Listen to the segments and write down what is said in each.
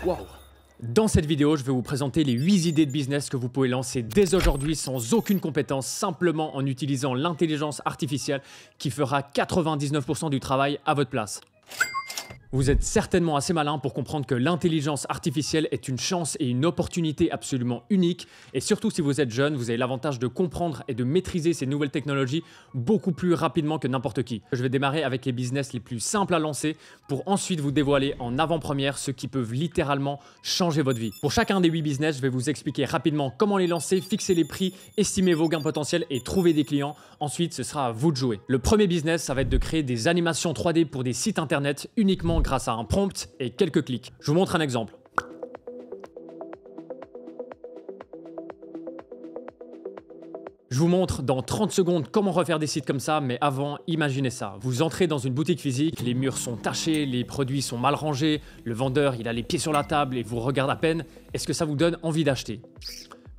Wow. Dans cette vidéo, je vais vous présenter les 8 idées de business que vous pouvez lancer dès aujourd'hui sans aucune compétence, simplement en utilisant l'intelligence artificielle qui fera 99% du travail à votre place. Vous êtes certainement assez malin pour comprendre que l'intelligence artificielle est une chance et une opportunité absolument unique. Et surtout si vous êtes jeune, vous avez l'avantage de comprendre et de maîtriser ces nouvelles technologies beaucoup plus rapidement que n'importe qui. Je vais démarrer avec les business les plus simples à lancer pour ensuite vous dévoiler en avant-première ceux qui peuvent littéralement changer votre vie. Pour chacun des 8 business, je vais vous expliquer rapidement comment les lancer, fixer les prix, estimer vos gains potentiels et trouver des clients. Ensuite, ce sera à vous de jouer. Le premier business, ça va être de créer des animations 3D pour des sites internet uniquement grâce à un prompt et quelques clics. Je vous montre un exemple. Je vous montre dans 30 secondes comment refaire des sites comme ça, mais avant, imaginez ça. Vous entrez dans une boutique physique, les murs sont tachés, les produits sont mal rangés, le vendeur, il a les pieds sur la table et vous regarde à peine. Est-ce que ça vous donne envie d'acheter?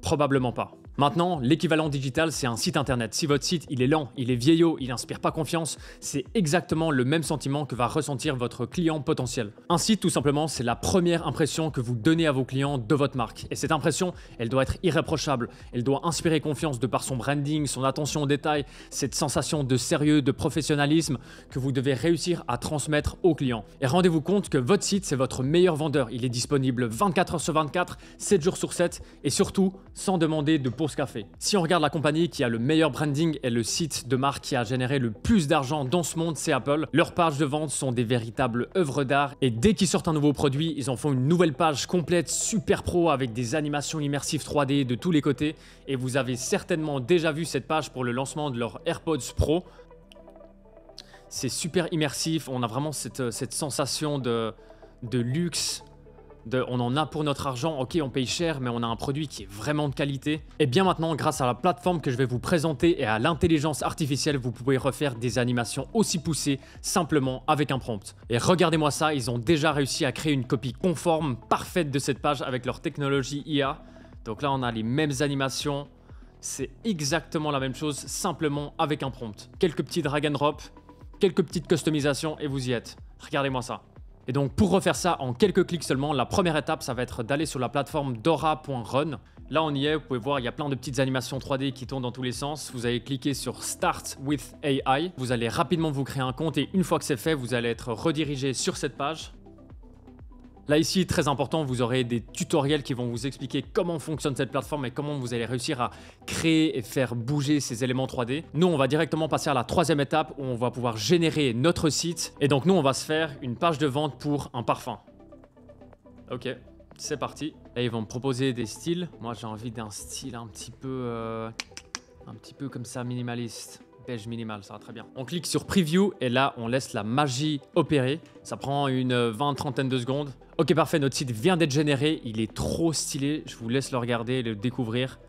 Probablement pas. Maintenant, l'équivalent digital, c'est un site internet. Si votre site, il est lent, il est vieillot, il n'inspire pas confiance, c'est exactement le même sentiment que va ressentir votre client potentiel. Un site, tout simplement, c'est la première impression que vous donnez à vos clients de votre marque. Et cette impression, elle doit être irréprochable. Elle doit inspirer confiance de par son branding, son attention aux détails, cette sensation de sérieux, de professionnalisme que vous devez réussir à transmettre aux clients. Et rendez-vous compte que votre site, c'est votre meilleur vendeur. Il est disponible 24 heures sur 24, 7 jours sur 7 et surtout, sans demander de pause café. Si on regarde la compagnie qui a le meilleur branding et le site de marque qui a généré le plus d'argent dans ce monde, c'est Apple. Leurs pages de vente sont des véritables œuvres d'art et dès qu'ils sortent un nouveau produit, ils en font une nouvelle page complète, super pro avec des animations immersives 3D de tous les côtés. Et vous avez certainement déjà vu cette page pour le lancement de leur AirPods Pro. C'est super immersif, on a vraiment cette sensation de luxe. On en a pour notre argent, ok on paye cher mais on a un produit qui est vraiment de qualité. Et bien maintenant grâce à la plateforme que je vais vous présenter et à l'intelligence artificielle, vous pouvez refaire des animations aussi poussées simplement avec un prompt. Et regardez-moi ça, ils ont déjà réussi à créer une copie conforme, parfaite de cette page avec leur technologie IA. Donc là on a les mêmes animations, c'est exactement la même chose simplement avec un prompt. Quelques petits drag and drop, quelques petites customisations et vous y êtes. Regardez-moi ça. Et donc pour refaire ça en quelques clics seulement, la première étape, ça va être d'aller sur la plateforme dora.run. Là on y est, vous pouvez voir, il y a plein de petites animations 3D qui tournent dans tous les sens. Vous allez cliquer sur Start with AI. Vous allez rapidement vous créer un compte et une fois que c'est fait, vous allez être redirigé sur cette page. Là ici, très important, vous aurez des tutoriels qui vont vous expliquer comment fonctionne cette plateforme et comment vous allez réussir à créer et faire bouger ces éléments 3D. Nous, on va directement passer à la troisième étape où on va pouvoir générer notre site. Et donc nous, on va se faire une page de vente pour un parfum. Ok, c'est parti. Et ils vont me proposer des styles. Moi, j'ai envie d'un style un petit peu comme ça, minimaliste. Beige minimal, ça va très bien. On clique sur Preview et là, on laisse la magie opérer. Ça prend une 20-30 de secondes. Ok, parfait, notre site vient d'être généré. Il est trop stylé. Je vous laisse le regarder et le découvrir.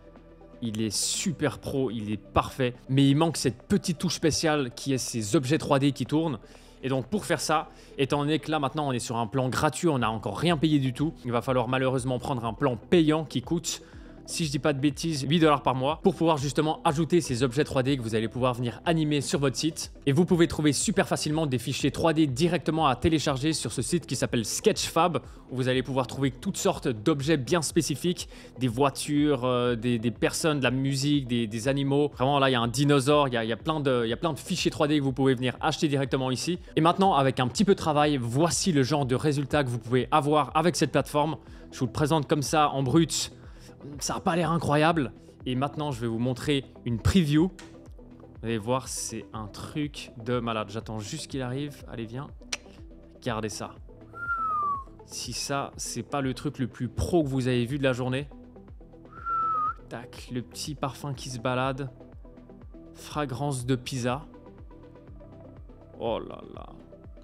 Il est super pro, il est parfait. Mais il manque cette petite touche spéciale qui est ces objets 3D qui tournent. Et donc pour faire ça, étant donné que là maintenant on est sur un plan gratuit, on n'a encore rien payé du tout. Il va falloir malheureusement prendre un plan payant qui coûte, si je dis pas de bêtises, 8 $ par mois pour pouvoir justement ajouter ces objets 3D que vous allez pouvoir venir animer sur votre site. Et vous pouvez trouver super facilement des fichiers 3D directement à télécharger sur ce site qui s'appelle Sketchfab où vous allez pouvoir trouver toutes sortes d'objets bien spécifiques, des voitures, des personnes, de la musique, des animaux. Vraiment là, il y a un dinosaure, il y a plein de fichiers 3D que vous pouvez venir acheter directement ici. Et maintenant, avec un petit peu de travail, voici le genre de résultats que vous pouvez avoir avec cette plateforme. Je vous le présente comme ça en brut. Ça n'a pas l'air incroyable. Et maintenant, je vais vous montrer une preview. Vous allez voir, c'est un truc de malade. J'attends juste qu'il arrive. Allez, viens. Regardez ça. Si ça, c'est pas le truc le plus pro que vous avez vu de la journée. Tac, le petit parfum qui se balade. Fragrance de pizza. Oh là là.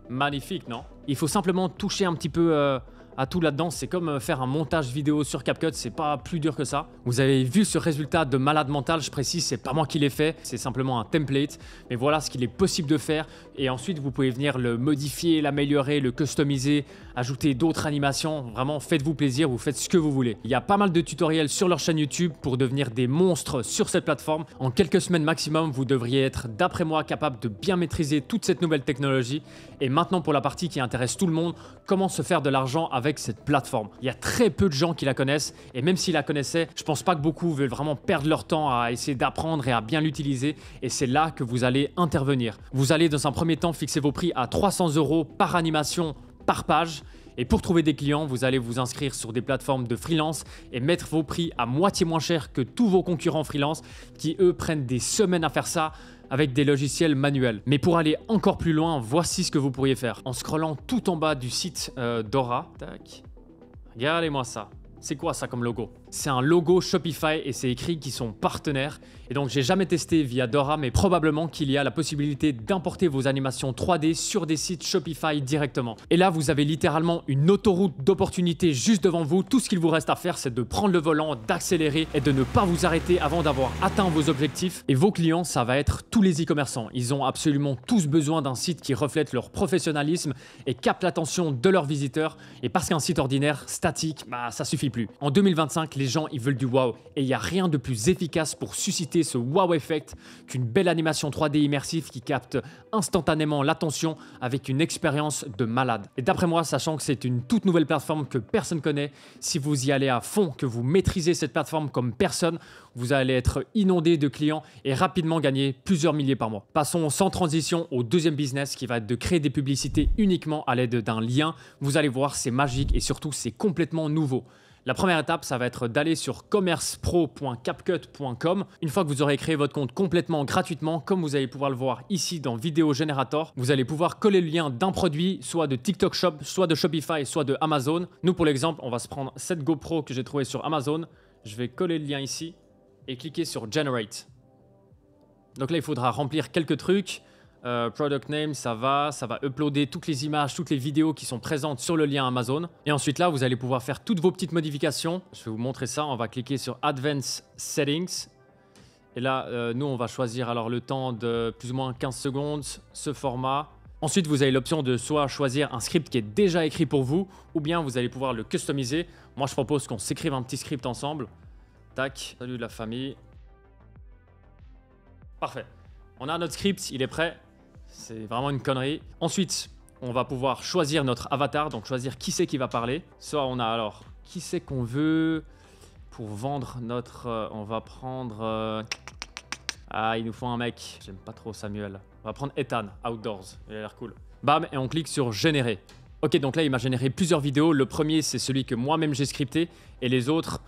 Magnifique, non? Il faut simplement toucher un petit peu à tout là-dedans. C'est comme faire un montage vidéo sur CapCut, c'est pas plus dur que ça. Vous avez vu ce résultat de malade mental, je précise, c'est pas moi qui l'ai fait, c'est simplement un template. Mais voilà ce qu'il est possible de faire. Et ensuite, vous pouvez venir le modifier, l'améliorer, le customiser, ajouter d'autres animations. Vraiment, faites-vous plaisir, vous faites ce que vous voulez. Il y a pas mal de tutoriels sur leur chaîne YouTube pour devenir des monstres sur cette plateforme. En quelques semaines maximum, vous devriez être, d'après moi, capable de bien maîtriser toute cette nouvelle technologie. Et maintenant, pour la partie qui intéresse tout le monde, comment se faire de l'argent avec avec cette plateforme. Il y a très peu de gens qui la connaissent et même s'ils la connaissaient, je pense pas que beaucoup veulent vraiment perdre leur temps à essayer d'apprendre et à bien l'utiliser et c'est là que vous allez intervenir. Vous allez dans un premier temps fixer vos prix à 300 € par animation, par page. Et pour trouver des clients, vous allez vous inscrire sur des plateformes de freelance et mettre vos prix à moitié moins cher que tous vos concurrents freelance qui, eux, prennent des semaines à faire ça avec des logiciels manuels. Mais pour aller encore plus loin, voici ce que vous pourriez faire. En scrollant tout en bas du site d'Aura, tac, regardez-moi ça. C'est quoi ça comme logo? C'est un logo Shopify et c'est écrit qu'ils sont partenaires. Et donc j'ai jamais testé via Dora, mais probablement qu'il y a la possibilité d'importer vos animations 3D sur des sites Shopify directement. Et là, vous avez littéralement une autoroute d'opportunités juste devant vous. Tout ce qu'il vous reste à faire, c'est de prendre le volant, d'accélérer et de ne pas vous arrêter avant d'avoir atteint vos objectifs. Et vos clients, ça va être tous les e-commerçants. Ils ont absolument tous besoin d'un site qui reflète leur professionnalisme et capte l'attention de leurs visiteurs. Et parce qu'un site ordinaire, statique, ça suffit plus. En 2025, les gens, ils veulent du wow. Et il n'y a rien de plus efficace pour susciter ce wow effect qu'une belle animation 3D immersive qui capte instantanément l'attention avec une expérience de malade. Et d'après moi, sachant que c'est une toute nouvelle plateforme que personne connaît, si vous y allez à fond, que vous maîtrisez cette plateforme comme personne, vous allez être inondé de clients et rapidement gagner plusieurs milliers par mois. Passons sans transition au deuxième business qui va être de créer des publicités uniquement à l'aide d'un lien. Vous allez voir, c'est magique et surtout, c'est complètement nouveau. La première étape, ça va être d'aller sur commercepro.capcut.com. Une fois que vous aurez créé votre compte complètement gratuitement, comme vous allez pouvoir le voir ici dans Vidéo Generator, vous allez pouvoir coller le lien d'un produit, soit de TikTok Shop, soit de Shopify, soit de Amazon. Nous, pour l'exemple, on va se prendre cette GoPro que j'ai trouvée sur Amazon. Je vais coller le lien ici et cliquer sur Generate. Donc là, il faudra remplir quelques trucs. Product name, ça va uploader toutes les images, toutes les vidéos qui sont présentes sur le lien Amazon. Et ensuite là, vous allez pouvoir faire toutes vos petites modifications. Je vais vous montrer ça. On va cliquer sur Advanced Settings. Et là, nous, on va choisir alors le temps de plus ou moins 15 secondes, ce format. Ensuite, vous avez l'option de soit choisir un script qui est déjà écrit pour vous, ou bien vous allez pouvoir le customiser. Moi, je propose qu'on s'écrive un petit script ensemble. Tac, salut la famille. Parfait. On a notre script, il est prêt. C'est vraiment une connerie. Ensuite, on va pouvoir choisir notre avatar, donc choisir qui c'est qui va parler. Soit on a alors qui c'est qu'on veut pour vendre notre... on va prendre... il nous faut un mec. J'aime pas trop Samuel. On va prendre Ethan, Outdoors. Il a l'air cool. Bam, et on clique sur générer. Ok, donc là, il m'a généré plusieurs vidéos. Le premier, c'est celui que moi-même j'ai scripté. Et les autres,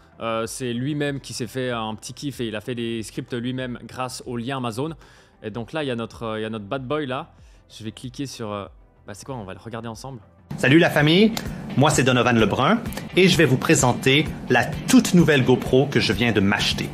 c'est lui-même qui s'est fait un petit kiff et il a fait les scripts lui-même grâce au lien Amazon. Et donc là, il y a notre bad boy là. Je vais cliquer sur... c'est quoi? On va le regarder ensemble. Salut la famille, moi c'est Donovan Lebrun et je vais vous présenter la toute nouvelle GoPro que je viens de m'acheter.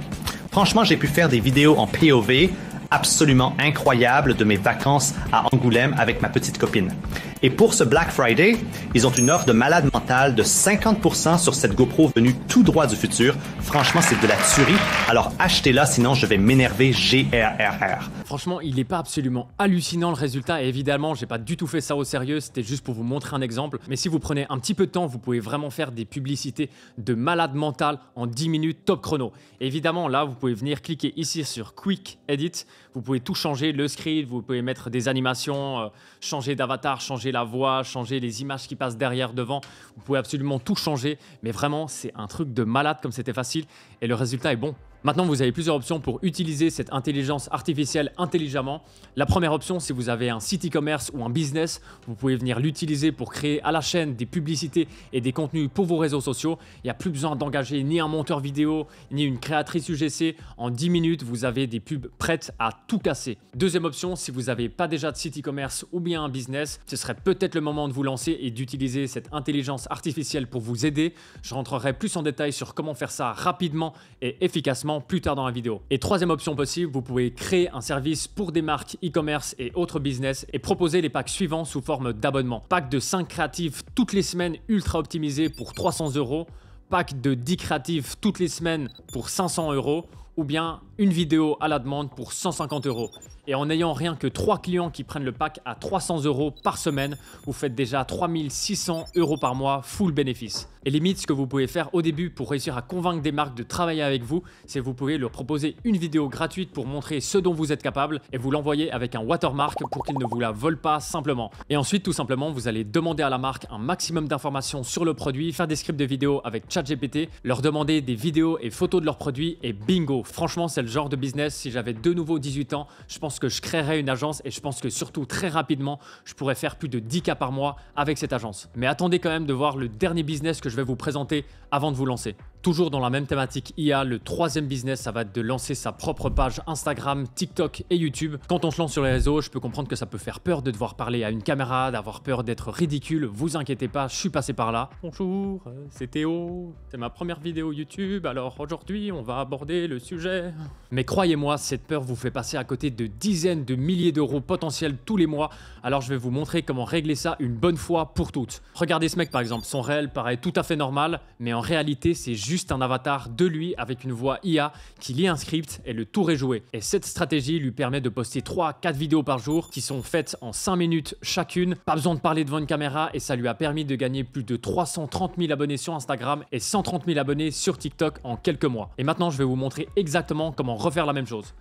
Franchement, j'ai pu faire des vidéos en POV absolument incroyables de mes vacances à Angoulême avec ma petite copine. Et pour ce Black Friday, ils ont une offre de malade mentale de 50% sur cette GoPro venue tout droit du futur. Franchement, c'est de la tuerie. Alors achetez-la, sinon je vais m'énerver GRRR. Franchement, il n'est pas absolument hallucinant le résultat et évidemment, j'ai pas du tout fait ça au sérieux, c'était juste pour vous montrer un exemple. Mais si vous prenez un petit peu de temps, vous pouvez vraiment faire des publicités de malade mental en 10 minutes top chrono. Et évidemment, là, vous pouvez venir cliquer ici sur Quick Edit. Vous pouvez tout changer, le script, vous pouvez mettre des animations, changer d'avatar, changer la voix, changer les images qui passent derrière, devant. Vous pouvez absolument tout changer, mais vraiment, c'est un truc de malade comme c'était facile et le résultat est bon. Maintenant, vous avez plusieurs options pour utiliser cette intelligence artificielle intelligemment. La première option, si vous avez un site e-commerce ou un business, vous pouvez venir l'utiliser pour créer à la chaîne des publicités et des contenus pour vos réseaux sociaux. Il n'y a plus besoin d'engager ni un monteur vidéo, ni une créatrice UGC. En 10 minutes, vous avez des pubs prêtes à tout casser. Deuxième option, si vous n'avez pas déjà de site e-commerce ou bien un business, ce serait peut-être le moment de vous lancer et d'utiliser cette intelligence artificielle pour vous aider. Je rentrerai plus en détail sur comment faire ça rapidement et efficacement plus tard dans la vidéo. Et troisième option possible, vous pouvez créer un service pour des marques e-commerce et autres business et proposer les packs suivants sous forme d'abonnement. Pack de 5 créatifs toutes les semaines ultra optimisés pour 300 €, pack de 10 créatifs toutes les semaines pour 500 € ou bien une vidéo à la demande pour 150 €. Et en n'ayant rien que 3 clients qui prennent le pack à 300 € par semaine, vous faites déjà 3600 € par mois, full bénéfice. Et limite, ce que vous pouvez faire au début pour réussir à convaincre des marques de travailler avec vous, c'est que vous pouvez leur proposer une vidéo gratuite pour montrer ce dont vous êtes capable et vous l'envoyer avec un watermark pour qu'ils ne vous la volent pas simplement. Et ensuite, tout simplement, vous allez demander à la marque un maximum d'informations sur le produit, faire des scripts de vidéos avec ChatGPT, leur demander des vidéos et photos de leurs produits et bingo. Franchement, c'est le genre de business, si j'avais de nouveau 18 ans, je pense que je créerais une agence et je pense que surtout très rapidement, je pourrais faire plus de 10K par mois avec cette agence. Mais attendez quand même de voir le dernier business que je vais vous présenter avant de vous lancer. Toujours dans la même thématique IA, le troisième business, ça va être de lancer sa propre page Instagram, TikTok et YouTube. Quand on se lance sur les réseaux, je peux comprendre que ça peut faire peur de devoir parler à une caméra, d'avoir peur d'être ridicule. Vous inquiétez pas, je suis passé par là. Bonjour, c'est Théo. C'est ma première vidéo YouTube, alors aujourd'hui, on va aborder le sujet. Mais croyez-moi, cette peur vous fait passer à côté de dizaines de milliers d'euros potentiels tous les mois. Alors je vais vous montrer comment régler ça une bonne fois pour toutes. Regardez ce mec par exemple, son réel paraît tout à fait normal, mais en réalité, c'est juste un avatar de lui avec une voix IA qui lit un script et le tour est joué. Et cette stratégie lui permet de poster 3-4 vidéos par jour qui sont faites en 5 minutes chacune. Pas besoin de parler devant une caméra et ça lui a permis de gagner plus de 330 000 abonnés sur Instagram et 130 000 abonnés sur TikTok en quelques mois. Et maintenant, je vais vous montrer exactement comment refaire la même chose.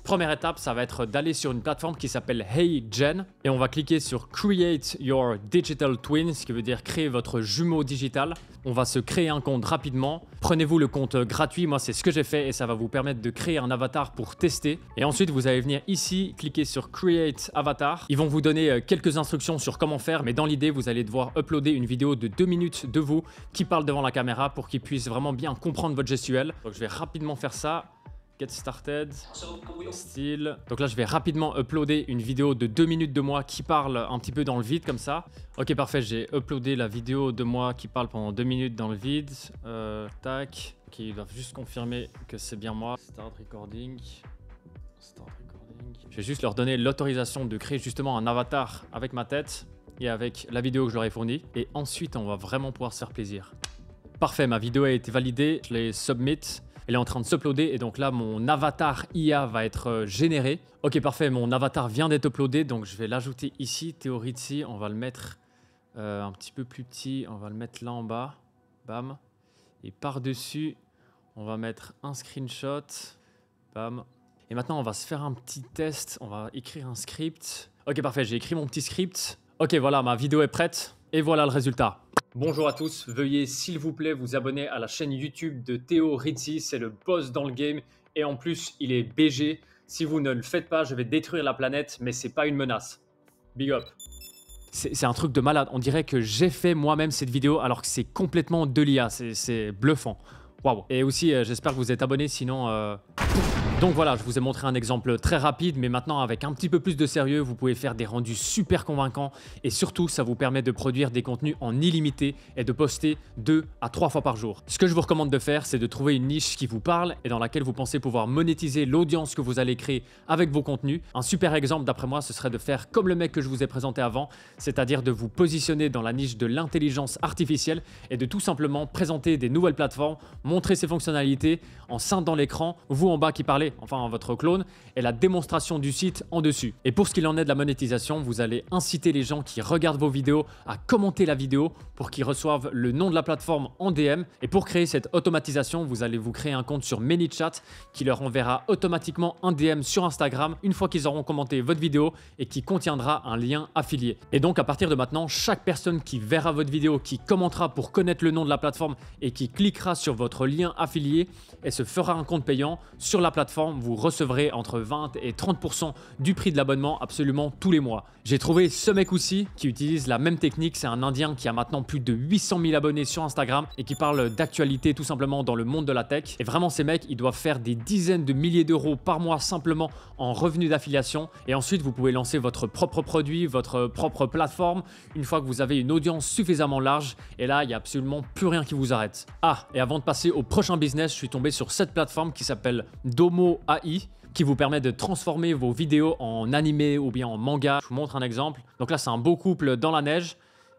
Première étape, ça va être d'aller sur une plateforme qui s'appelle HeyGen et on va cliquer sur Create Your Digital Twin, ce qui veut dire créer votre jumeau digital. On va se créer un compte rapidement. Prenez-vous le compte gratuit, moi c'est ce que j'ai fait et ça va vous permettre de créer un avatar pour tester. Et ensuite, vous allez venir ici, cliquer sur Create Avatar. Ils vont vous donner quelques instructions sur comment faire, mais dans l'idée, vous allez devoir uploader une vidéo de 2 minutes de vous qui parle devant la caméra pour qu'ils puissent vraiment bien comprendre votre gestuelle. Donc je vais rapidement faire ça. Get started, style. Donc là, je vais rapidement uploader une vidéo de 2 minutes de moi qui parle un petit peu dans le vide comme ça. Ok, parfait, j'ai uploadé la vidéo de moi qui parle pendant 2 minutes dans le vide. Tac. Ok, ils doivent juste confirmer que c'est bien moi. Start recording. Start recording. Je vais juste leur donner l'autorisation de créer justement un avatar avec ma tête et avec la vidéo que je leur ai fournie. Et ensuite, on va vraiment pouvoir se faire plaisir. Parfait, ma vidéo a été validée. Je l'ai submit. Elle est en train de s'uploader et donc là, mon avatar IA va être généré. Ok, parfait, mon avatar vient d'être uploadé, donc je vais l'ajouter ici, Théo Rizzi. On va le mettre un petit peu plus petit, on va le mettre là en bas. Bam. Et par-dessus, on va mettre un screenshot. Bam. Et maintenant, on va se faire un petit test. On va écrire un script. Ok, parfait, j'ai écrit mon petit script. Ok, voilà, ma vidéo est prête. Et voilà le résultat. Bonjour à tous, veuillez s'il vous plaît vous abonner à la chaîne YouTube de Théo Rizzi, c'est le boss dans le game et en plus il est BG. Si vous ne le faites pas, je vais détruire la planète, mais c'est pas une menace. Big up. C'est un truc de malade, on dirait que j'ai fait moi-même cette vidéo alors que c'est complètement de l'IA, c'est bluffant. Waouh. Et aussi j'espère que vous êtes abonnés, sinon... Donc voilà, je vous ai montré un exemple très rapide, mais maintenant avec un petit peu plus de sérieux, vous pouvez faire des rendus super convaincants et surtout, ça vous permet de produire des contenus en illimité et de poster 2 à 3 fois par jour. Ce que je vous recommande de faire, c'est de trouver une niche qui vous parle et dans laquelle vous pensez pouvoir monétiser l'audience que vous allez créer avec vos contenus. Un super exemple d'après moi, ce serait de faire comme le mec que je vous ai présenté avant, c'est-à-dire de vous positionner dans la niche de l'intelligence artificielle et de tout simplement présenter des nouvelles plateformes, montrer ses fonctionnalités en scindant l'écran, vous en bas qui parlez, enfin votre clone, et la démonstration du site en dessus. Et pour ce qu'il en est de la monétisation, vous allez inciter les gens qui regardent vos vidéos à commenter la vidéo pour qu'ils reçoivent le nom de la plateforme en DM. Et pour créer cette automatisation, vous allez vous créer un compte sur ManyChat qui leur enverra automatiquement un DM sur Instagram une fois qu'ils auront commenté votre vidéo et qui contiendra un lien affilié. Et donc à partir de maintenant, chaque personne qui verra votre vidéo, qui commentera pour connaître le nom de la plateforme et qui cliquera sur votre lien affilié et se fera un compte payant sur la plateforme, vous recevrez entre 20 et 30% du prix de l'abonnement absolument tous les mois. J'ai trouvé ce mec aussi qui utilise la même technique, c'est un Indien qui a maintenant plus de 800 000 abonnés sur Instagram et qui parle d'actualité tout simplement dans le monde de la tech. Et vraiment ces mecs, ils doivent faire des dizaines de milliers d'euros par mois simplement en revenus d'affiliation. Et ensuite, vous pouvez lancer votre propre produit, votre propre plateforme une fois que vous avez une audience suffisamment large. Et là, il n'y a absolument plus rien qui vous arrête. Ah, et avant de passer au prochain business, je suis tombé sur cette plateforme qui s'appelle Domo AI, qui vous permet de transformer vos vidéos en animé ou bien en manga. Je vous montre un exemple. Donc là, c'est un beau couple dans la neige.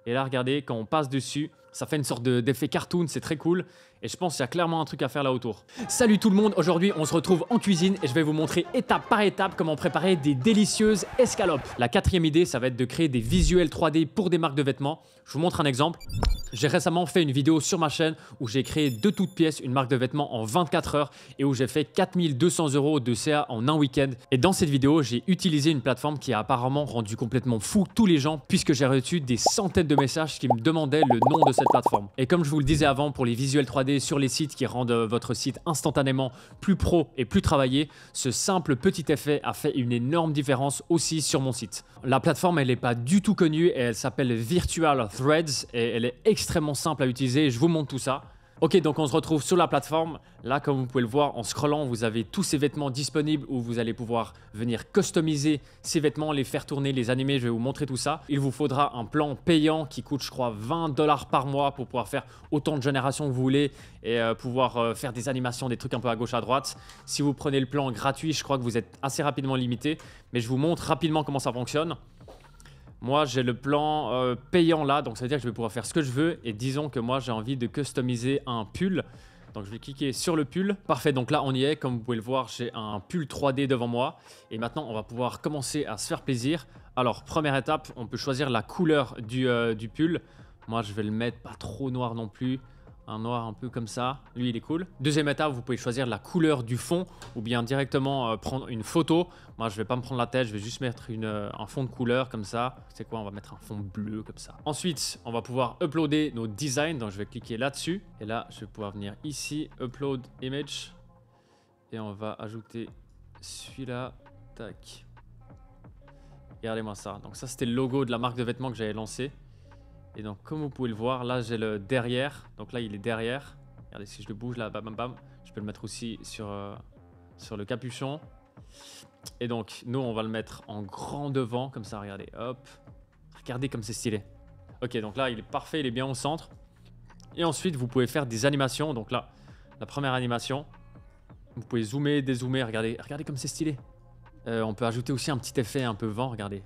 Et là, regardez, quand on passe dessus, Ça fait une sorte d'effet cartoon, c'est très cool. Et je pense qu'il y a clairement un truc à faire là autour. Salut tout le monde, aujourd'hui on se retrouve en cuisine et je vais vous montrer étape par étape comment préparer des délicieuses escalopes. La quatrième idée, ça va être de créer des visuels 3D pour des marques de vêtements. Je vous montre un exemple. J'ai récemment fait une vidéo sur ma chaîne où j'ai créé de toutes pièces une marque de vêtements en 24 heures et où j'ai fait 4200 € de CA en un week-end. Et dans cette vidéo, j'ai utilisé une plateforme qui a apparemment rendu complètement fou tous les gens puisque j'ai reçu des centaines de messages qui me demandaient le nom de cette plateforme. Et comme je vous le disais avant, pour les visuels 3D sur les sites qui rendent votre site instantanément plus pro et plus travaillé, ce simple petit effet a fait une énorme différence aussi sur mon site. La plateforme, elle n'est pas du tout connue et elle s'appelle Virtual Threads et elle est extrêmement simple à utiliser. Je vous montre tout ça. Ok, donc on se retrouve sur la plateforme. Là, comme vous pouvez le voir, en scrollant, vous avez tous ces vêtements disponibles où vous allez pouvoir venir customiser ces vêtements, les faire tourner, les animer. Je vais vous montrer tout ça. Il vous faudra un plan payant qui coûte, je crois, 20 $ par mois pour pouvoir faire autant de générations que vous voulez et pouvoir faire des animations, des trucs un peu à gauche, à droite. Si vous prenez le plan gratuit, je crois que vous êtes assez rapidement limité. Mais je vous montre rapidement comment ça fonctionne. Moi, j'ai le plan payant là, donc ça veut dire que je vais pouvoir faire ce que je veux. Et disons que moi, j'ai envie de customiser un pull. Donc, je vais cliquer sur le pull. Parfait, donc là, on y est. Comme vous pouvez le voir, j'ai un pull 3D devant moi. Et maintenant, on va pouvoir commencer à se faire plaisir. Alors, première étape, on peut choisir la couleur du pull. Moi, je vais le mettre pas trop noir non plus. Un noir un peu comme ça, lui il est cool. Deuxième étape, vous pouvez choisir la couleur du fond ou bien directement prendre une photo. Moi je vais pas me prendre la tête, je vais juste mettre un fond de couleur comme ça. C'est quoi, on va mettre un fond bleu comme ça. Ensuite, on va pouvoir uploader nos designs, donc je vais cliquer là-dessus. Et là, je vais pouvoir venir ici, upload image. Et on va ajouter celui-là, tac. Regardez-moi ça, donc ça c'était le logo de la marque de vêtements que j'avais lancé. Et donc, comme vous pouvez le voir, là, j'ai le derrière. Donc là, il est derrière. Regardez, si je le bouge, là, bam, bam, bam. Je peux le mettre aussi sur le capuchon. Et donc, nous, on va le mettre en grand devant, comme ça, regardez, hop. Regardez comme c'est stylé. Ok, donc là, il est parfait, il est bien au centre. Et ensuite, vous pouvez faire des animations. Donc là, la première animation. Vous pouvez zoomer, dézoomer, regardez comme c'est stylé. On peut ajouter aussi un petit effet un peu vent, regardez.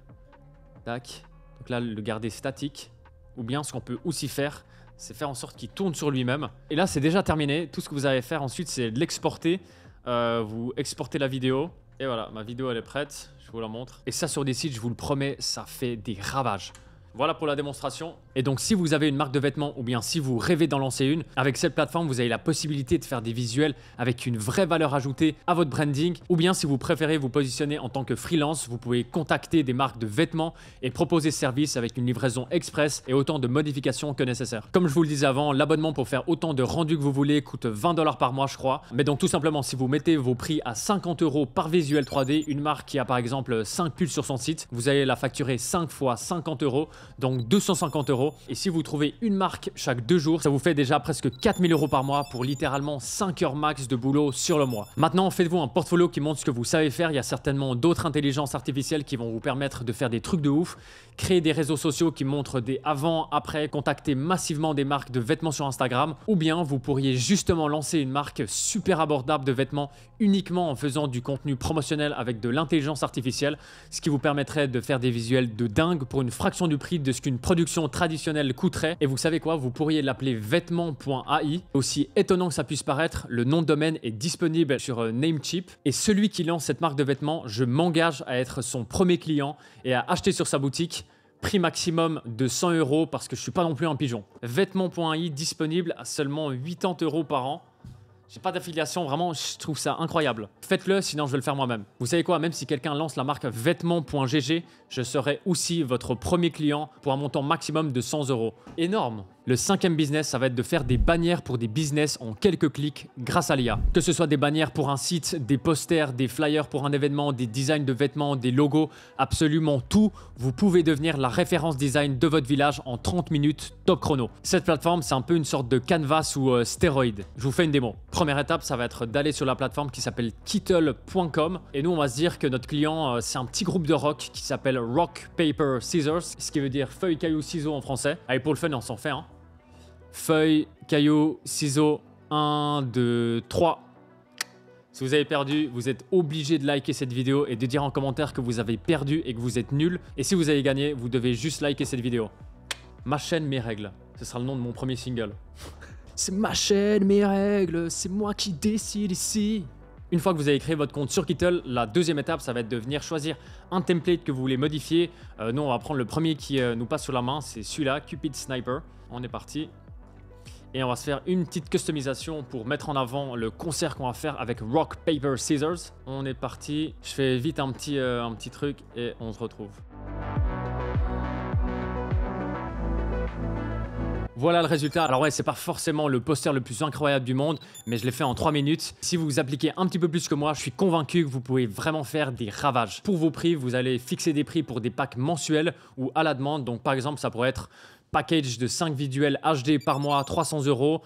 Tac. Donc là, le garder statique. Ou bien ce qu'on peut aussi faire, c'est faire en sorte qu'il tourne sur lui-même. Et là, c'est déjà terminé. Tout ce que vous allez faire ensuite, c'est de l'exporter. Vous exportez la vidéo. Et voilà, ma vidéo, elle est prête. Je vous la montre. Et ça, sur des sites, je vous le promets, ça fait des ravages. Voilà pour la démonstration. Et donc, si vous avez une marque de vêtements ou bien si vous rêvez d'en lancer une, avec cette plateforme, vous avez la possibilité de faire des visuels avec une vraie valeur ajoutée à votre branding. Ou bien, si vous préférez vous positionner en tant que freelance, vous pouvez contacter des marques de vêtements et proposer ce service avec une livraison express et autant de modifications que nécessaire. Comme je vous le disais avant, l'abonnement pour faire autant de rendus que vous voulez coûte 20 $ par mois, je crois. Mais donc, tout simplement, si vous mettez vos prix à 50 € par visuel 3D, une marque qui a par exemple 5 pulls sur son site, vous allez la facturer 5 fois 50 €. Donc 250 €. Et si vous trouvez une marque chaque 2 jours, ça vous fait déjà presque 4000 € par mois pour littéralement 5 heures max de boulot sur le mois. Maintenant, faites-vous un portfolio qui montre ce que vous savez faire. Il y a certainement d'autres intelligences artificielles qui vont vous permettre de faire des trucs de ouf. Créer des réseaux sociaux qui montrent des avant, après, contacter massivement des marques de vêtements sur Instagram. Ou bien vous pourriez justement lancer une marque super abordable de vêtements uniquement en faisant du contenu promotionnel avec de l'intelligence artificielle, ce qui vous permettrait de faire des visuels de dingue pour une fraction du prix de ce qu'une production traditionnelle coûterait. Et vous savez quoi, vous pourriez l'appeler vêtements.ai. Aussi étonnant que ça puisse paraître, le nom de domaine est disponible sur Namecheap. Et celui qui lance cette marque de vêtements, je m'engage à être son premier client et à acheter sur sa boutique. Prix maximum de 100 € parce que je suis pas non plus un pigeon. Vêtements.ai disponible à seulement 80 € par an. J'ai pas d'affiliation, vraiment, je trouve ça incroyable. Faites-le, sinon je vais le faire moi-même. Vous savez quoi, même si quelqu'un lance la marque vêtements.gg, je serai aussi votre premier client pour un montant maximum de 100 €. Énorme. Le cinquième business, ça va être de faire des bannières pour des business en quelques clics grâce à l'IA. Que ce soit des bannières pour un site, des posters, des flyers pour un événement, des designs de vêtements, des logos, absolument tout, vous pouvez devenir la référence design de votre village en 30 minutes top chrono. Cette plateforme, c'est un peu une sorte de canvas ou stéroïde. Je vous fais une démo. Première étape, ça va être d'aller sur la plateforme qui s'appelle Kittle.com et nous, on va se dire que notre client, c'est un petit groupe de rock qui s'appelle Rock, Paper, Scissors, ce qui veut dire feuille, caillou, ciseaux en français. Allez, pour le fun, on s'en fait, hein. Feuille, caillou, ciseaux, 1, 2, 3. Si vous avez perdu, vous êtes obligé de liker cette vidéo et de dire en commentaire que vous avez perdu et que vous êtes nul. Et si vous avez gagné, vous devez juste liker cette vidéo. Ma chaîne, mes règles. Ce sera le nom de mon premier single. C'est ma chaîne, mes règles, c'est moi qui décide ici. Une fois que vous avez créé votre compte sur Kittl, la deuxième étape, ça va être de venir choisir un template que vous voulez modifier. Nous, on va prendre le premier qui nous passe sous la main, c'est celui-là, Cupid Sniper. On est parti. Et on va se faire une petite customisation pour mettre en avant le concert qu'on va faire avec Rock, Paper, Scissors. On est parti. Je fais vite un petit truc et on se retrouve. Voilà le résultat. Alors ouais, c'est pas forcément le poster le plus incroyable du monde, mais je l'ai fait en 3 minutes. Si vous vous appliquez un petit peu plus que moi, je suis convaincu que vous pouvez vraiment faire des ravages. Pour vos prix, vous allez fixer des prix pour des packs mensuels ou à la demande. Donc par exemple, ça pourrait être package de 5 visuels HD par mois, 300 €.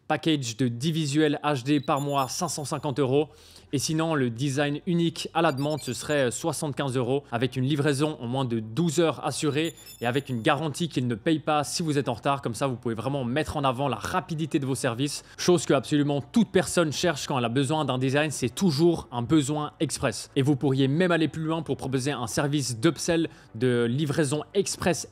Package de 10 visuels HD par mois, 550 €. Et sinon, le design unique à la demande, ce serait 75 € avec une livraison en moins de 12 heures assurée et avec une garantie qu'il ne paye pas si vous êtes en retard. Comme ça, vous pouvez vraiment mettre en avant la rapidité de vos services. Chose que absolument toute personne cherche quand elle a besoin d'un design, c'est toujours un besoin express. Et vous pourriez même aller plus loin pour proposer un service d'upsell de livraison express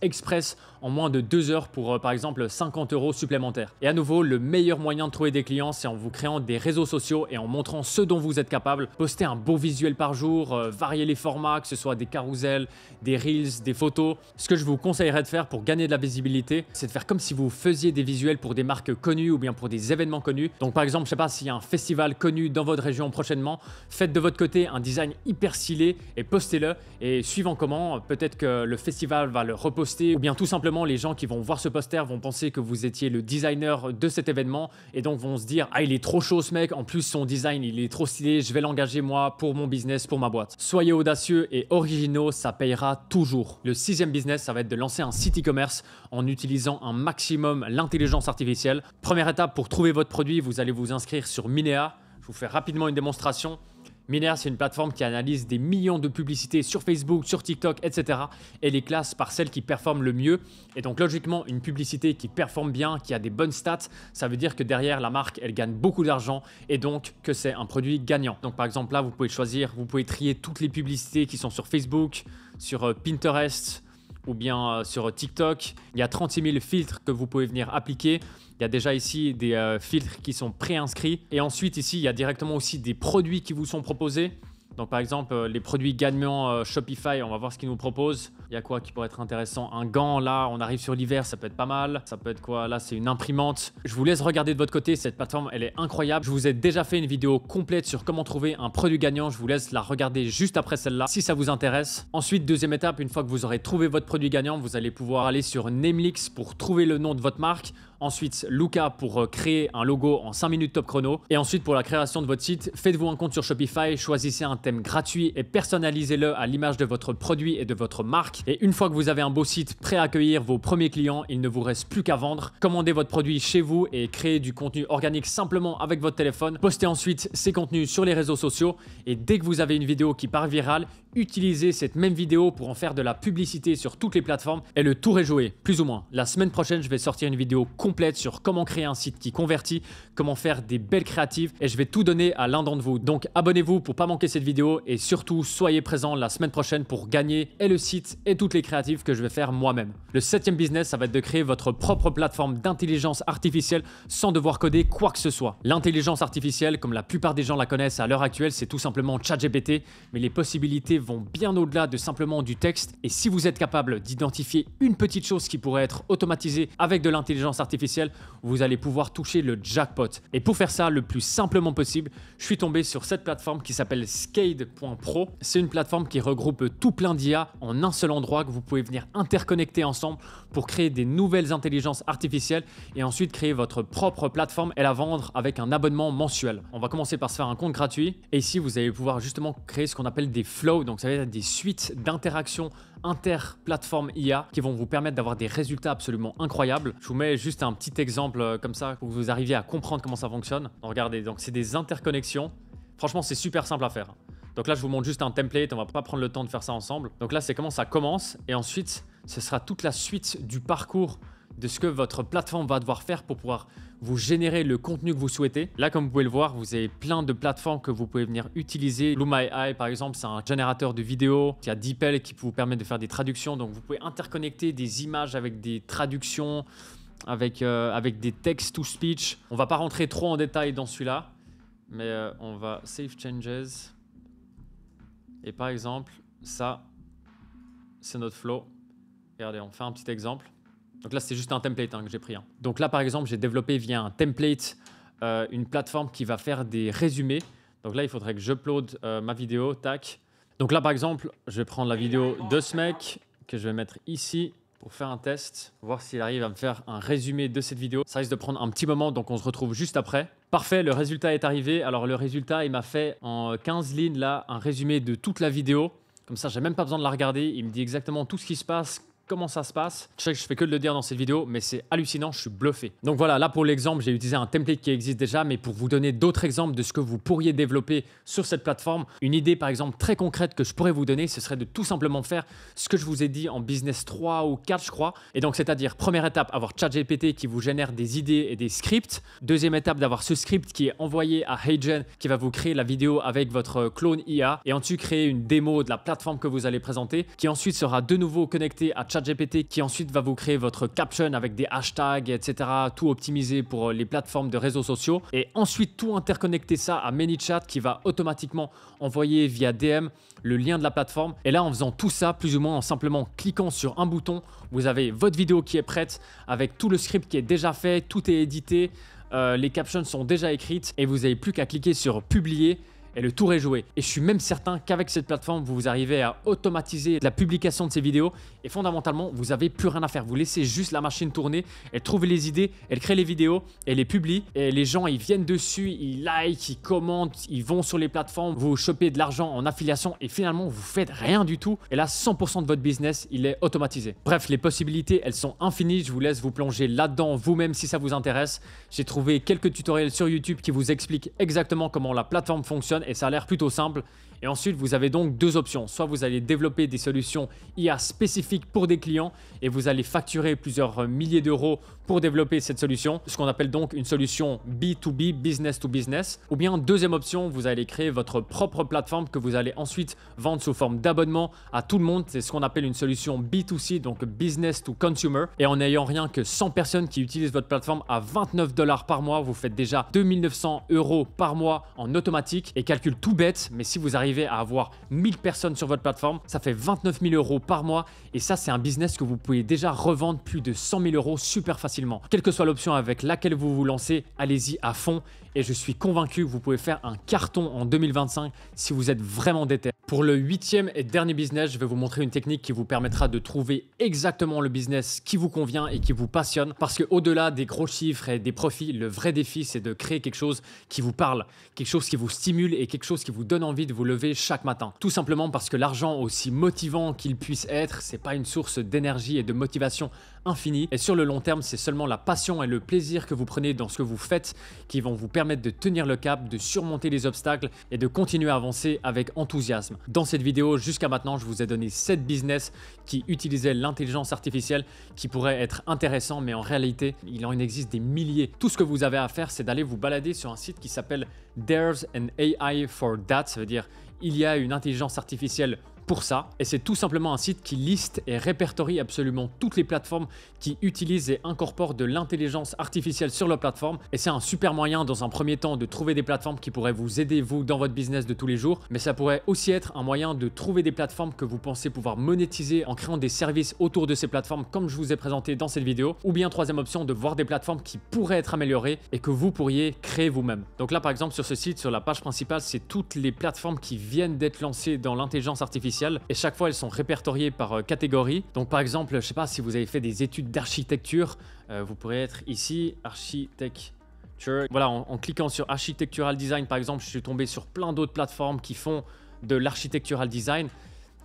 en moins de 2 heures pour par exemple 50 € supplémentaires. Et à nouveau, le meilleur moyen de trouver des clients, c'est en vous créant des réseaux sociaux et en montrant ce dont vous êtes capable. Postez un beau visuel par jour, variez les formats, que ce soit des carousels, des reels, des photos. Ce que je vous conseillerais de faire pour gagner de la visibilité, c'est de faire comme si vous faisiez des visuels pour des marques connues ou bien pour des événements connus. Donc par exemple, je sais pas s'il y a un festival connu dans votre région prochainement, faites de votre côté un design hyper stylé et postez-le. Et suivant comment, peut-être que le festival va le reposter ou bien tout simplement les gens qui vont voir ce poster vont penser que vous étiez le designer de cet événement et donc vont se dire « Ah, il est trop chaud ce mec, en plus son design, il est trop stylé, je vais l'engager moi pour mon business, pour ma boîte. » Soyez audacieux et originaux, ça payera toujours. Le 6e business, ça va être de lancer un site e-commerce en utilisant un maximum l'intelligence artificielle. Première étape pour trouver votre produit, vous allez vous inscrire sur Minea. Je vous fais rapidement une démonstration. Minea, c'est une plateforme qui analyse des millions de publicités sur Facebook, sur TikTok, etc. et les classe par celles qui performent le mieux. Et donc logiquement, une publicité qui performe bien, qui a des bonnes stats, ça veut dire que derrière la marque, elle gagne beaucoup d'argent et donc que c'est un produit gagnant. Donc par exemple là, vous pouvez choisir, vous pouvez trier toutes les publicités qui sont sur Facebook, sur Pinterest ou bien sur TikTok. Il y a 36 000 filtres que vous pouvez venir appliquer. Il y a déjà ici des filtres qui sont préinscrits. Et ensuite, ici, il y a directement aussi des produits qui vous sont proposés. Donc, par exemple, les produits gagnants Shopify, on va voir ce qu'ils nous proposent. Il y a quoi qui pourrait être intéressant? Un gant, là, on arrive sur l'hiver, ça peut être pas mal. Ça peut être quoi? Là, c'est une imprimante. Je vous laisse regarder de votre côté. Cette plateforme, elle est incroyable. Je vous ai déjà fait une vidéo complète sur comment trouver un produit gagnant. Je vous laisse la regarder juste après celle-là, si ça vous intéresse. Ensuite, deuxième étape, une fois que vous aurez trouvé votre produit gagnant, vous allez pouvoir aller sur Namelix pour trouver le nom de votre marque. Ensuite, Luca pour créer un logo en 5 minutes top chrono. Et ensuite, pour la création de votre site, faites-vous un compte sur Shopify, choisissez un thème gratuit et personnalisez-le à l'image de votre produit et de votre marque. Et une fois que vous avez un beau site prêt à accueillir vos premiers clients, il ne vous reste plus qu'à vendre. Commandez votre produit chez vous et créez du contenu organique simplement avec votre téléphone. Postez ensuite ces contenus sur les réseaux sociaux. Et dès que vous avez une vidéo qui part virale, utilisez cette même vidéo pour en faire de la publicité sur toutes les plateformes. Et le tour est joué, plus ou moins. La semaine prochaine, je vais sortir une vidéo complète sur comment créer un site qui convertit, comment faire des belles créatives et je vais tout donner à l'un d'entre vous. Donc abonnez-vous pour pas manquer cette vidéo et surtout soyez présents la semaine prochaine pour gagner et le site et toutes les créatives que je vais faire moi-même. Le 7e business, ça va être de créer votre propre plateforme d'intelligence artificielle sans devoir coder quoi que ce soit. L'intelligence artificielle, comme la plupart des gens la connaissent à l'heure actuelle, c'est tout simplement ChatGPT, mais les possibilités vont bien au-delà de simplement du texte et si vous êtes capable d'identifier une petite chose qui pourrait être automatisée avec de l'intelligence artificielle, vous allez pouvoir toucher le jackpot. Et pour faire ça le plus simplement possible, je suis tombé sur cette plateforme qui s'appelle Skade.pro. C'est une plateforme qui regroupe tout plein d'IA en un seul endroit que vous pouvez venir interconnecter ensemble pour créer des nouvelles intelligences artificielles et ensuite créer votre propre plateforme et la vendre avec un abonnement mensuel. On va commencer par se faire un compte gratuit et ici vous allez pouvoir justement créer ce qu'on appelle des flows, donc ça va être des suites d'interactions inter-plateforme IA qui vont vous permettre d'avoir des résultats absolument incroyables. Je vous mets juste un petit exemple comme ça pour que vous arriviez à comprendre comment ça fonctionne. Donc, regardez, donc c'est des interconnexions. Franchement, c'est super simple à faire. Donc là, je vous montre juste un template, on va pas prendre le temps de faire ça ensemble. Donc là, c'est comment ça commence et ensuite, ce sera toute la suite du parcours de ce que votre plateforme va devoir faire pour pouvoir vous générer le contenu que vous souhaitez. Là, comme vous pouvez le voir, vous avez plein de plateformes que vous pouvez venir utiliser. Lumai, par exemple, c'est un générateur de vidéos. Il y a DeepL qui vous permet de faire des traductions. Donc, vous pouvez interconnecter des images avec des traductions, avec des text to speech. On va pas rentrer trop en détail dans celui-là, mais on va save changes. Et par exemple, ça, c'est notre flow. Regardez, on fait un petit exemple. Donc là, c'est juste un template que j'ai pris. Donc là, par exemple, j'ai développé via un template une plateforme qui va faire des résumés. Donc là, il faudrait que j'upload ma vidéo. Tac. Donc là, par exemple, je vais prendre la vidéo de ce mec que je vais mettre ici pour faire un test, voir s'il arrive à me faire un résumé de cette vidéo. Ça risque de prendre un petit moment, donc on se retrouve juste après. Parfait, le résultat est arrivé. Alors le résultat, il m'a fait en 15 lignes là un résumé de toute la vidéo. Comme ça, j'ai même pas besoin de la regarder. Il me dit exactement tout ce qui se passe, comment ça se passe. Je sais que je fais que de le dire dans cette vidéo, mais c'est hallucinant, je suis bluffé. Donc voilà, là pour l'exemple, j'ai utilisé un template qui existe déjà, mais pour vous donner d'autres exemples de ce que vous pourriez développer sur cette plateforme, une idée par exemple très concrète que je pourrais vous donner, ce serait de tout simplement faire ce que je vous ai dit en business 3 ou 4, je crois. Et donc c'est-à-dire, première étape, avoir ChatGPT qui vous génère des idées et des scripts. Deuxième étape, d'avoir ce script qui est envoyé à HeyGen qui va vous créer la vidéo avec votre clone IA et ensuite créer une démo de la plateforme que vous allez présenter, qui ensuite sera de nouveau connecté à ChatGPT qui ensuite va vous créer votre caption avec des hashtags, etc. Tout optimisé pour les plateformes de réseaux sociaux. Et ensuite, tout interconnecter ça à ManyChat qui va automatiquement envoyer via DM le lien de la plateforme. Et là, en faisant tout ça, plus ou moins en simplement cliquant sur un bouton, vous avez votre vidéo qui est prête avec tout le script qui est déjà fait, tout est édité, les captions sont déjà écrites et vous n'avez plus qu'à cliquer sur publier. Et le tour est joué. Et je suis même certain qu'avec cette plateforme, vous arrivez à automatiser la publication de ces vidéos et fondamentalement, vous n'avez plus rien à faire. Vous laissez juste la machine tourner, elle trouve les idées, elle crée les vidéos, elle les publie et les gens, ils viennent dessus, ils like, ils commentent, ils vont sur les plateformes, vous chopez de l'argent en affiliation et finalement, vous faites rien du tout. Et là, 100% de votre business, il est automatisé. Bref, les possibilités, elles sont infinies. Je vous laisse vous plonger là-dedans vous-même si ça vous intéresse. J'ai trouvé quelques tutoriels sur YouTube qui vous expliquent exactement comment la plateforme fonctionne et ça a l'air plutôt simple. Et ensuite, vous avez donc deux options. Soit vous allez développer des solutions IA spécifiques pour des clients et vous allez facturer plusieurs milliers d'euros pour développer cette solution, ce qu'on appelle donc une solution B2B, business to business. Ou bien, deuxième option, vous allez créer votre propre plateforme que vous allez ensuite vendre sous forme d'abonnement à tout le monde. C'est ce qu'on appelle une solution B2C, donc business to consumer. Et en n'ayant rien que 100 personnes qui utilisent votre plateforme à 29 $ par mois, vous faites déjà 2900 € par mois en automatique. Et calcul tout bête, mais si vous arrivez à avoir 1000 personnes sur votre plateforme, ça fait 29 000 € par mois. Et ça, c'est un business que vous pouvez déjà revendre plus de 100 000 € super facilement. Quelle que soit l'option avec laquelle vous vous lancez, allez-y à fond. Et je suis convaincu que vous pouvez faire un carton en 2025 si vous êtes vraiment déter. Pour le 8e et dernier business, je vais vous montrer une technique qui vous permettra de trouver exactement le business qui vous convient et qui vous passionne. Parce que au-delà des gros chiffres et des profits, le vrai défi, c'est de créer quelque chose qui vous parle, quelque chose qui vous stimule et quelque chose qui vous donne envie de vous lever chaque matin. Tout simplement parce que l'argent, aussi motivant qu'il puisse être, c'est pas une source d'énergie et de motivation infinie. Et sur le long terme, c'est seulement la passion et le plaisir que vous prenez dans ce que vous faites qui vont vous permettre de tenir le cap, de surmonter les obstacles et de continuer à avancer avec enthousiasme. Dans cette vidéo, jusqu'à maintenant, je vous ai donné 7 business qui utilisaient l'intelligence artificielle qui pourraient être intéressants, mais en réalité, il en existe des milliers. Tout ce que vous avez à faire, c'est d'aller vous balader sur un site qui s'appelle There's an AI for that. Ça veut dire il y a une intelligence artificielle pour ça. Et c'est tout simplement un site qui liste et répertorie absolument toutes les plateformes qui utilisent et incorporent de l'intelligence artificielle sur leur plateforme. Et c'est un super moyen dans un premier temps de trouver des plateformes qui pourraient vous aider vous dans votre business de tous les jours. Mais ça pourrait aussi être un moyen de trouver des plateformes que vous pensez pouvoir monétiser en créant des services autour de ces plateformes comme je vous ai présenté dans cette vidéo. Ou bien troisième option, de voir des plateformes qui pourraient être améliorées et que vous pourriez créer vous-même. Donc là par exemple sur ce site, sur la page principale, c'est toutes les plateformes qui viennent d'être lancées dans l'intelligence artificielle. Et chaque fois elles sont répertoriées par catégorie. Donc par exemple, je sais pas si vous avez fait des études d'architecture, vous pourrez être ici architecture. Voilà, en cliquant sur architectural design par exemple, je suis tombé sur plein d'autres plateformes qui font de l'architectural design.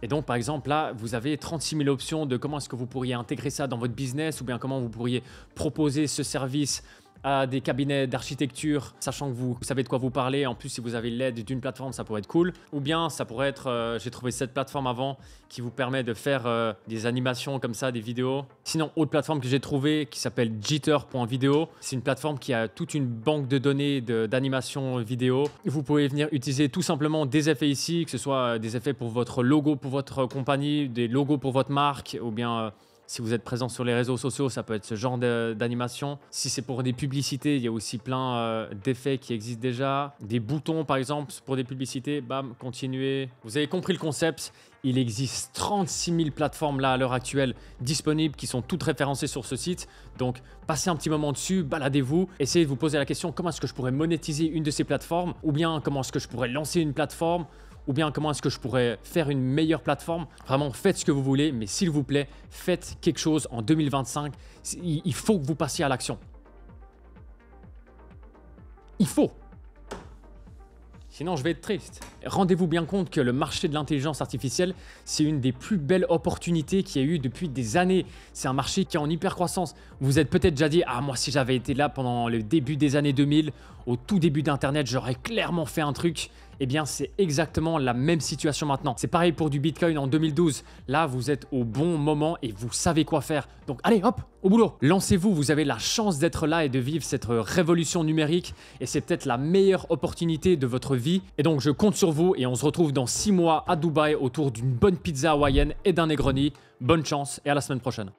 Et donc par exemple là vous avez 36 000 options de comment est-ce que vous pourriez intégrer ça dans votre business ou bien comment vous pourriez proposer ce service à des cabinets d'architecture, sachant que vous savez de quoi vous parlez. En plus, si vous avez l'aide d'une plateforme, ça pourrait être cool. Ou bien, ça pourrait être, j'ai trouvé cette plateforme avant qui vous permet de faire des animations comme ça, des vidéos. Sinon, autre plateforme que j'ai trouvée qui s'appelle Jitter.video. C'est une plateforme qui a toute une banque de données d'animation vidéo. Vous pouvez venir utiliser tout simplement des effets ici, que ce soit des effets pour votre logo, pour votre compagnie, des logos pour votre marque, ou bien si vous êtes présent sur les réseaux sociaux, ça peut être ce genre d'animation. Si c'est pour des publicités, il y a aussi plein d'effets qui existent déjà. Des boutons, par exemple, pour des publicités. Bam, continuez. Vous avez compris le concept. Il existe 36 000 plateformes là à l'heure actuelle disponibles qui sont toutes référencées sur ce site. Donc, passez un petit moment dessus, baladez-vous. Essayez de vous poser la question, comment est-ce que je pourrais monétiser une de ces plateformes? Ou bien, comment est-ce que je pourrais lancer une plateforme? Ou bien comment est-ce que je pourrais faire une meilleure plateforme? Vraiment, faites ce que vous voulez, mais s'il vous plaît, faites quelque chose en 2025. Il faut que vous passiez à l'action. Il faut. Sinon, je vais être triste. Rendez-vous bien compte que le marché de l'intelligence artificielle, c'est une des plus belles opportunités qu'il y a eu depuis des années. C'est un marché qui est en hyper croissance. Vous vous êtes peut-être déjà dit « Ah, moi, si j'avais été là pendant le début des années 2000, au tout début d'Internet, j'aurais clairement fait un truc. » Eh bien, c'est exactement la même situation maintenant. C'est pareil pour du Bitcoin en 2012. Là, vous êtes au bon moment et vous savez quoi faire. Donc, allez, hop, au boulot. Lancez-vous, vous avez la chance d'être là et de vivre cette révolution numérique. Et c'est peut-être la meilleure opportunité de votre vie. Et donc, je compte sur vous et on se retrouve dans 6 mois à Dubaï autour d'une bonne pizza hawaïenne et d'un Negroni. Bonne chance et à la semaine prochaine.